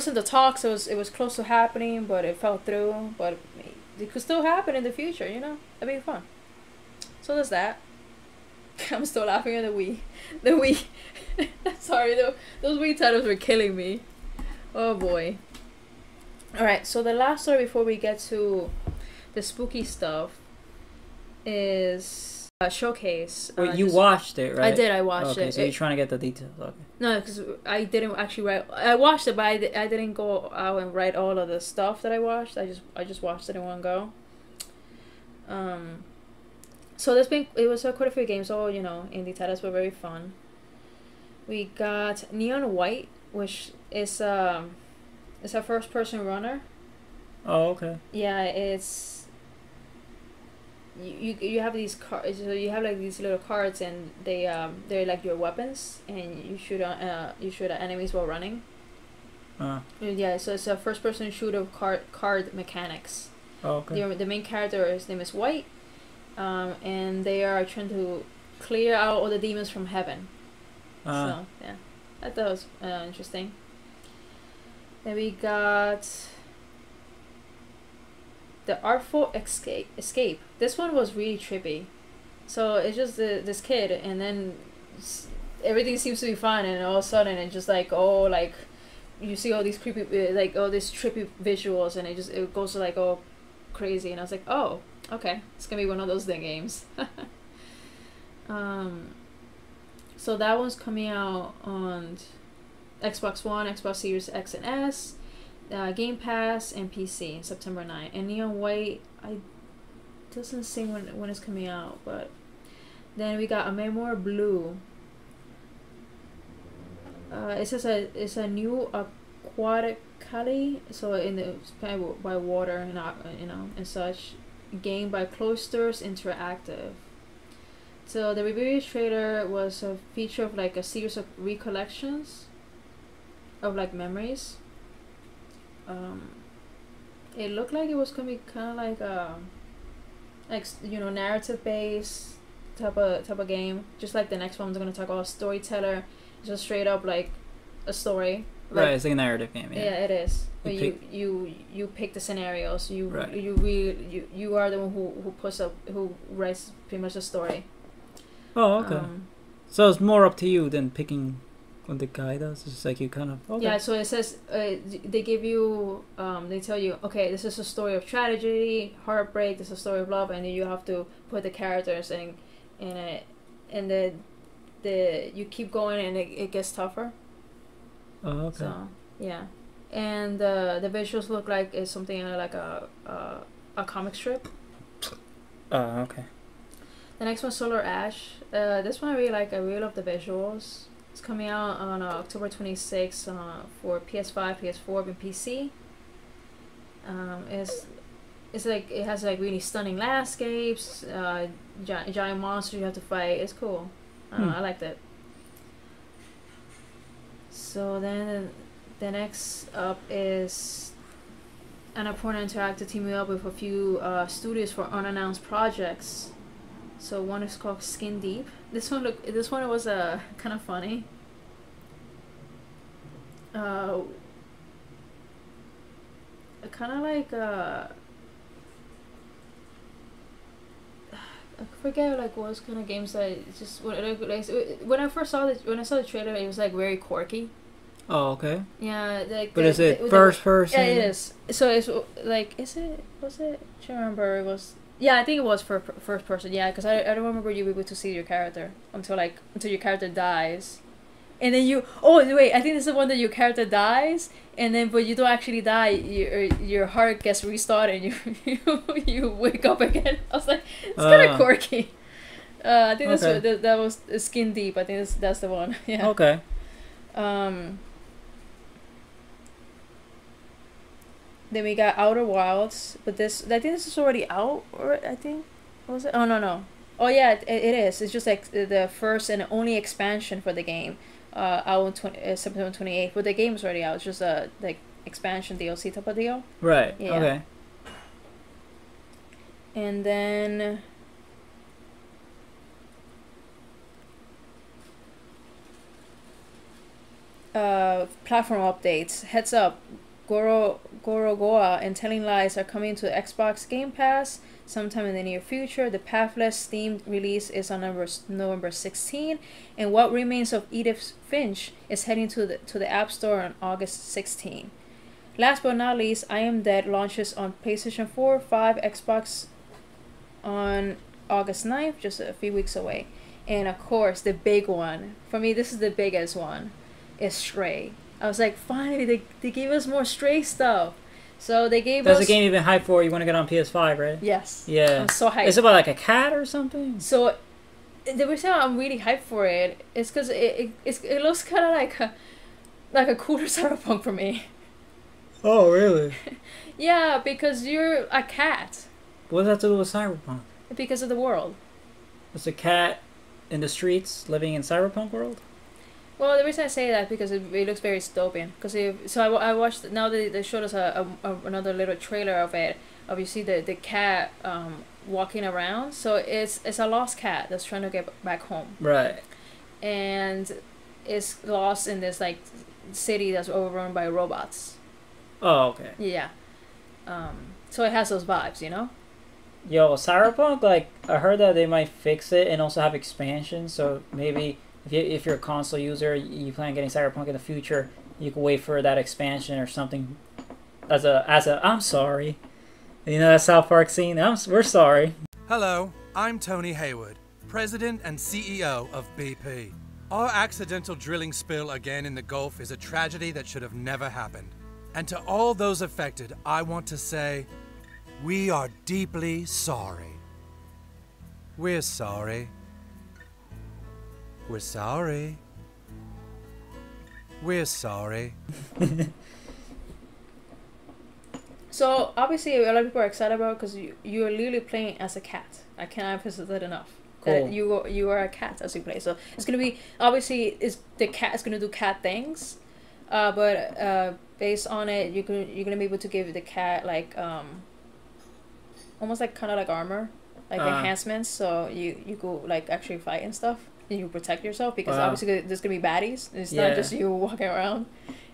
S1: in the talks. It was close to happening, but it fell through. But it could still happen in the future. It'd be fun. So there's that. I'm still laughing at the Wii. The Wii. Sorry, those Wii titles were killing me. Oh boy. All right. So the last story before we get to the spooky stuff is a showcase.
S2: Wait, you watched it, right?
S1: I did. I watched it.
S2: Okay, so you're trying to get the details. Okay.
S1: No, because I didn't actually write. I watched it, but I didn't go out and write all of the stuff that I watched. I just watched it in one go. So it was quite a few games. All indie titles were very fun. We got Neon White, which is it's a first person runner.
S2: Oh, okay.
S1: Yeah, it's you have these cards. So you have like these little cards, and they're like your weapons, and you shoot at enemies while running. Yeah, so it's a first person shooter card mechanics.
S2: Oh, okay.
S1: The main character, his name is White, and they are trying to clear out all the demons from heaven. So yeah, I thought it was interesting. Then we got the Artful Escape. This one was really trippy. So it's just this kid, and then everything seems to be fine, and all of a sudden it's just like, oh, like you see all these creepy, like all these trippy visuals, and it goes to like all crazy, and I was like, oh, okay, it's gonna be one of those games. So that one's coming out on Xbox One, Xbox Series X and S, Game Pass, and PC September 9th. And Neon White, I doesn't say when it's coming out, but then we got A Memoir Blue. It says it's a new aquatic Kali, so by water and and such, game by Cloisters Interactive. So the review trailer was a feature of like a series of recollections of like memories. It looked like it was gonna be kind of like narrative based type of game, just like the next one I'm gonna talk about, Storyteller. It's just straight up like a story.
S2: Right, it's like a narrative game. Yeah,
S1: it is. But you pick the scenarios. You are the one who writes pretty much the story.
S2: Oh, okay. So it's more up to you than picking what the guy does. It's like you kind of... Okay.
S1: Yeah, so it says, they give you, they tell you, okay, this is a story of tragedy, heartbreak, this is a story of love, and then you have to put the characters in it, and then you keep going, and it gets tougher.
S2: Oh, okay.
S1: So, yeah. And the visuals look like it's something like a comic strip.
S2: Oh, okay.
S1: The next one, Solar Ash. This one I really like. I really love the visuals. It's coming out on October 26th for PS5, PS4, and PC. It's like it has like really stunning landscapes, giant monsters you have to fight. It's cool. I liked it. So then the next up is Annapurna Interactive teaming up with a few studios for unannounced projects. So one is called Skin Deep. This one was kind of funny. Kind of like I forget like what kind of games that just when I saw the trailer, it was like very quirky.
S2: Oh, okay.
S1: Yeah, like.
S2: But is it first person?
S1: Yeah, it is. So it's like, was it? I don't remember. It was. Yeah, I think it was for first person. Yeah, because I don't remember you were able to see your character until your character dies, and then you. Oh wait, I think this is the one that your character dies, and then but you don't actually die. Your heart gets restarted, and you wake up again. I was like, it's kind of quirky. I think that was Skin Deep. I think that's the one. Yeah.
S2: Okay.
S1: Then we got Outer Wilds, but I think this is already out, or I think, what was it? Oh, no. Oh, yeah, it is. It's just like the first and only expansion for the game, out on September 28th, but the game is already out. It's just a, like, expansion DLC type of deal.
S2: Right,
S1: yeah.
S2: Okay.
S1: And then... platform updates. Heads up. Gorogoa and Telling Lies are coming to Xbox Game Pass sometime in the near future. The Pathless Steam release is on November 16, and What Remains of Edith Finch is heading to the App Store on August 16. Last but not least, I Am Dead launches on PlayStation 4, 5, Xbox on August 9th, just a few weeks away. And of course, the big one, for me this is the biggest one, is Stray. I was like, finally, they gave us more Stray stuff. So they gave
S2: That's
S1: us...
S2: a game you've been hyped for. You want to get on PS5, right?
S1: Yes.
S2: Yeah.
S1: I'm so hyped.
S2: It's about like a cat or something?
S1: So the reason I'm really hyped for it is because it looks kind of like a cooler Cyberpunk for me.
S2: Oh, really?
S1: Yeah, because you're a cat.
S2: What does that have to do with Cyberpunk?
S1: Because of the world.
S2: It's a cat in the streets living in Cyberpunk world?
S1: Well, the reason I say that because it looks very dystopian. I watched, now they showed us another little trailer of it. Of you see the cat walking around. So it's a lost cat that's trying to get back home.
S2: Right.
S1: And it's lost in this like city that's overrun by robots.
S2: Oh, okay.
S1: Yeah. So it has those vibes, you know?
S2: Yo, Cyberpunk, like, I heard that they might fix it and also have expansions, so maybe if you're a console user, you plan on getting Cyberpunk in the future, you can wait for that expansion or something as a I'm sorry. You know that South Park scene? We're sorry.
S3: Hello, I'm Tony Hayward, President and CEO of BP. Our accidental drilling spill again in the Gulf is a tragedy that should have never happened. And to all those affected, I want to say, we are deeply sorry. We're sorry. We're sorry. We're sorry.
S1: So obviously a lot of people are excited about it because you're literally playing as a cat. I can't emphasize that enough.
S2: Cool.
S1: That you are a cat as you play. So it's gonna be obviously the cat is gonna do cat things, but based on it, you're gonna be able to give the cat like almost like kind of like armor, like enhancements. So you go like actually fight and stuff, and you protect yourself because obviously there's gonna be baddies. It's not just you walking around.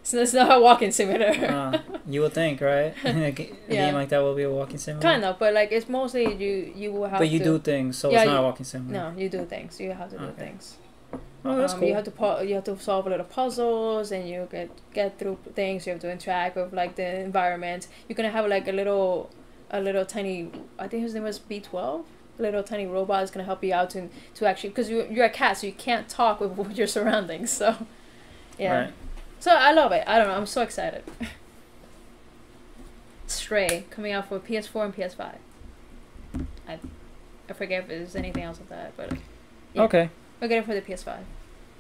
S1: So it's not a walking simulator.
S2: You would think, right? A game like that will be a walking simulator.
S1: Kind of, but like it's mostly you will have.
S2: But you do things, so it's not a walking simulator.
S1: No, you do things. You have to do things.
S2: Oh, that's cool.
S1: You have to solve a little puzzles, and you get through things. You have to interact with like the environment. You're gonna have like a little tiny. I think his name was B12. A little tiny robot is gonna help you out to actually, because you're a cat, so you can't talk with your surroundings. So, yeah. Right. So I love it. I don't know. I'm so excited. Stray coming out for PS4 and PS5. I forget if there's anything else with that, but yeah. Okay. We'll get it for the PS5.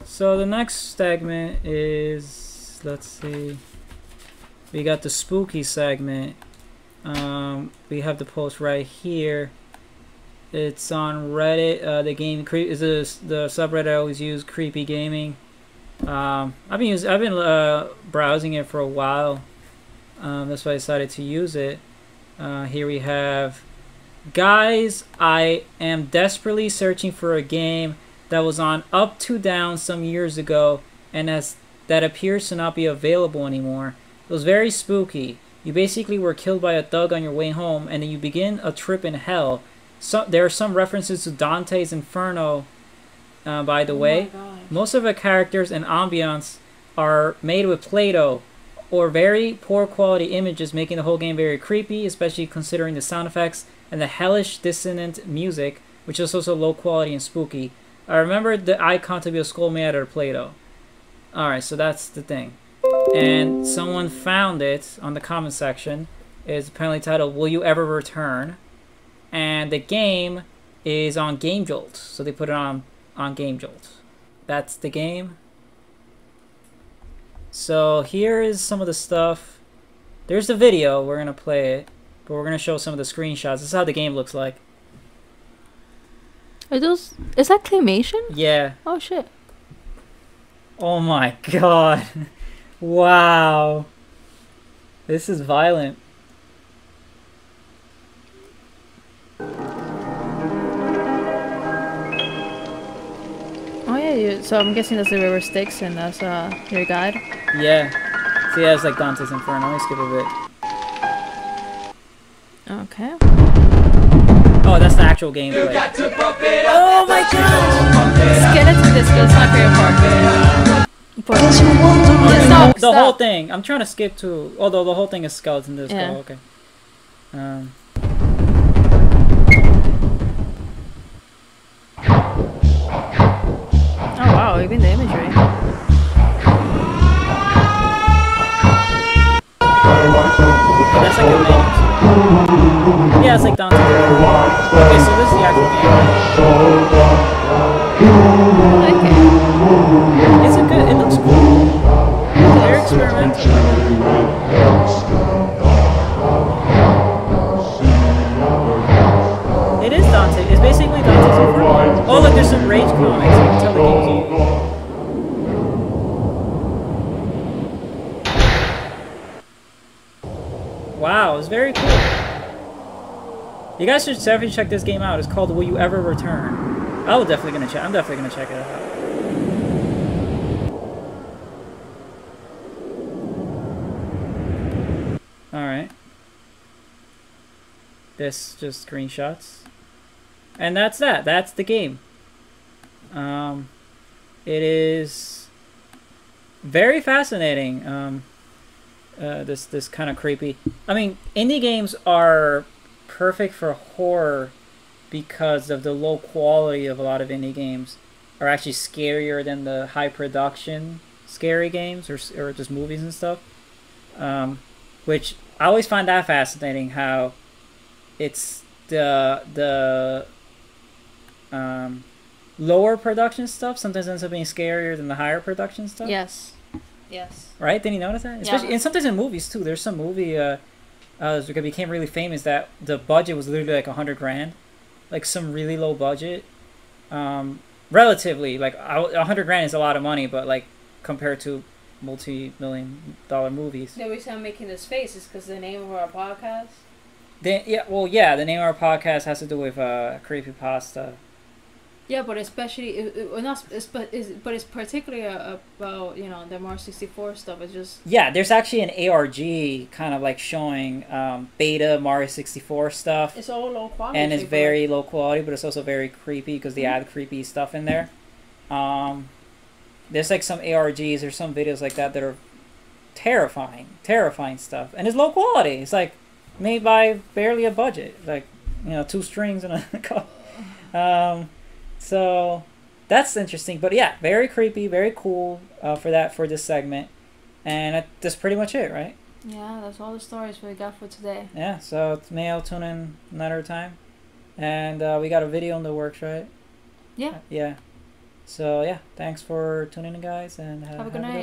S2: So the next segment is, let's see, we got the spooky segment. We have the post right here. It's on Reddit. The game is the subreddit I always use, Creepy Gaming. I've been browsing it for a while. That's why I decided to use it. Here we have, guys, I am desperately searching for a game that was on Up to Down some years ago and that appears to not be available anymore. It was very spooky. You basically were killed by a thug on your way home, and then you begin a trip in hell. There are some references to Dante's Inferno, by the way. Most of the characters and ambience are made with Play-Doh or very poor quality images, making the whole game very creepy, especially considering the sound effects and the hellish dissonant music, which is also low quality and spooky. I remember the icon to be a skull made out of Play-Doh. Alright, so that's the thing. And someone found it on the comment section. It's apparently titled, Will You Ever Return? And the game is on Game Jolt. So they put it on Game Jolt. That's the game. So here is some of the stuff. There's the video. We're going to play it. But we're going to show some of the screenshots. This is how the game looks like.
S1: Is that claymation?
S2: Yeah.
S1: Oh shit.
S2: Oh my god. Wow. This is violent.
S1: Oh yeah, so I'm guessing that's the river Styx and that's your guide?
S2: Yeah. So yeah, it's like Dante's Inferno. Let me skip a bit.
S1: Okay.
S2: Oh, that's the actual gameplay.
S1: Oh my god! Skeleton disco is my favorite part. But
S2: the whole thing. I'm trying to skip to. Although the whole thing is skeleton disco.
S1: Yeah.
S2: Okay.
S1: Oh wow, even the imagery.
S2: That's has like a menu. Yeah, it's like Dante. Okay, so this is the actual game.
S1: I like it.
S2: It's a good. It looks cool. Very experimental. It is Dante. It's basically Dante's Inferno. Oh, look, there's some Rage comics. You can tell the game's old. Wow, it's very cool. You guys should definitely check this game out. It's called Will You Ever Return? I'm definitely gonna check it out. Alright. This just screenshots. And that's that. That's the game. It is very fascinating. This kind of creepy. I mean, indie games are perfect for horror because of the low quality of a lot of indie games. Are actually scarier than the high production scary games or just movies and stuff. Which I always find that fascinating, how it's the lower production stuff sometimes ends up being scarier than the higher production stuff.
S1: Yes. Yes.
S2: Right? Didn't you notice that? Especially,
S1: yeah.
S2: And sometimes in movies too. There's some movie that became really famous that the budget was literally like $100,000, like some really low budget. Relatively, like $100,000 is a lot of money, but like compared to multi-million-dollar movies.
S1: The reason I'm making this face is because the name of our podcast.
S2: The name of our podcast has to do with creepypasta.
S1: Yeah, but especially it's particularly about the Mario 64 stuff. It's just
S2: there's actually an ARG kind of like showing beta Mario 64 stuff.
S1: It's all low quality,
S2: and it's very low quality, but it's also very creepy because they add creepy stuff in there. There's like some ARGs or some videos like that are terrifying stuff, and it's low quality. It's like made by barely a budget, like 2 strings and a so that's interesting. But yeah, very creepy, very cool for this segment. And that's pretty much it, right?
S1: Yeah, that's all the stories we got for today.
S2: Yeah, so maybe tune in another time. And we got a video in the works, right?
S1: Yeah.
S2: Yeah. So yeah, thanks for tuning in, guys, and
S1: have a good night.